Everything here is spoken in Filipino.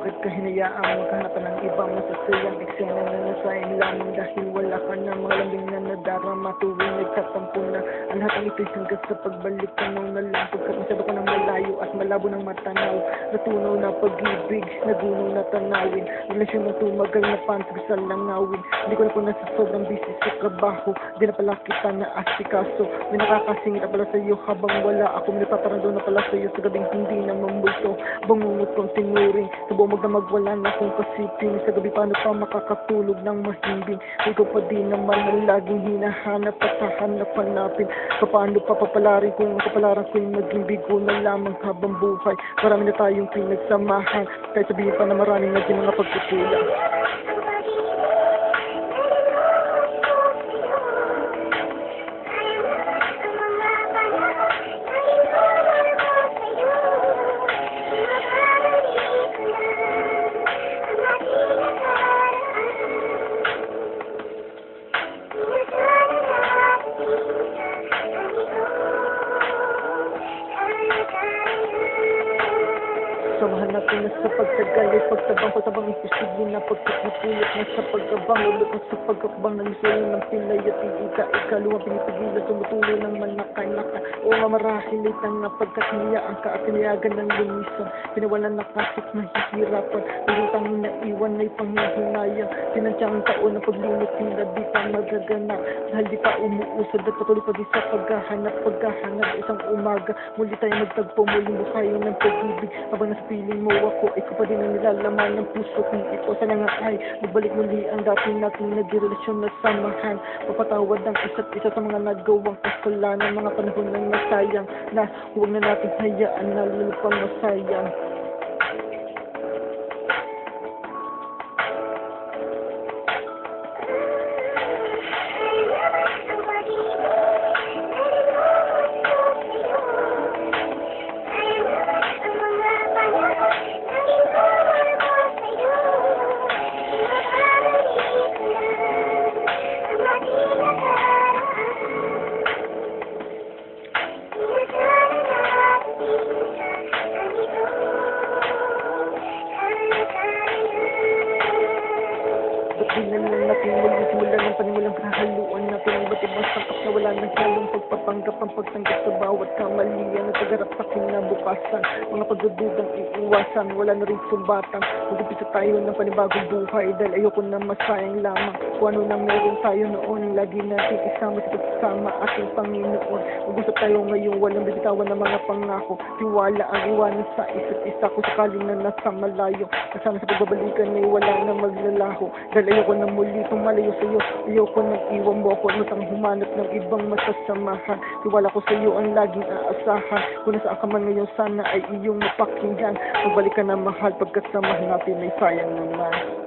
bakit ka hinayaan maghanap ka ng ibang masasayang eksena na nasayang lamang dahil wala ka na mga lambing na nadarama tuwing nagtatampo na ang lahat ng ito'y hanggang sa pagbalik tanaw na lang pagkat masyado ka ng malayo at malabo ng matanaw natunaw na pag-ibig nagunaw na tanawin relasyon na tumagal na pantag sa langawin hindi ko na po nasa sobrang busy sa trabaho di na pala kita na asikaso may nakakasingit na pala sa'yo habang wala ako may nagpaparando na pala sa'yo sa gabing hindi na mamulto bangungot kong tinuring sa buong magdamag wala na kong kasipin sa gabi paano pa makakatulog ng mahimbing ikaw pa din naman ang laging hinahanap at hahanap-hanapin paano pa papalarin kung ang kapalaran ko'y maging bigo na lamang habang buhay marami na tayong pinagsamahan kahit sabihin pa na maraming naging mga pagkukulang. Samahan natin na sa pagtagal ay pagtabang imposible na pagkakapulot na sa pagkabang ulot na sa pagkakabang ng isuro ng pilay at ika-ikaluwang pinipigilan tumutuloy ng manaka-naka o nga marahil ay tanga pagkakahiyaan ka at tiniyagan ng lumisan pinawalan na kahit mahihirapan nagutang na iwan ay panghihinayang tinansyang taon ng paglimot tila di pa magaganap dahil di pa umuusad at patuloy pa din sa paghahanap isang umaga muli tayo magtagpo muling buhayin ng pag-ibig habang nasa piling mo ako ikaw pa din ang nilalaman ng puso kung ito sana nga ay magbalik muli ang dati nating nagrelasyon na samahan papatawad ang isa't isa sa mga nagawang kasalanan mga panahon ng nasayang na huwag na natin hayaan na lulupang masayang. Tingnan lang natin muli simula ng panimulang kahaluan na pinagbatibang sangkap na wala ng halong pagpapanggap ang pagtanggap sa bawat kamalian at pagharap sa kinabukasan mga pagdudugang iiwasan wala na rin sumbatan mag-umpisa tayo ng panibagong buhay dahil ayoko na masayang lamang kung ano na meron tayo noon lagi natin isama sa pagsasama ating Panginoon mag-usap tayo ngayon walang bibitawan ng mga pangako tiwala ang iwanan sa isa't isa kung sakaling na nasa malayo kasama sa pagbabalikan ay wala na maglalaho dahil ayoko na muli tumalayo sa'yo ayoko nang iwan mo ako nang humanap ng ibang masasamahan tiwala ko sa'yo ang laging aasahan kung nasaan ka man ngayon sana ay iyong mapakinggan magbalik ka na mahal pagkat samahan natin ay sayang naman.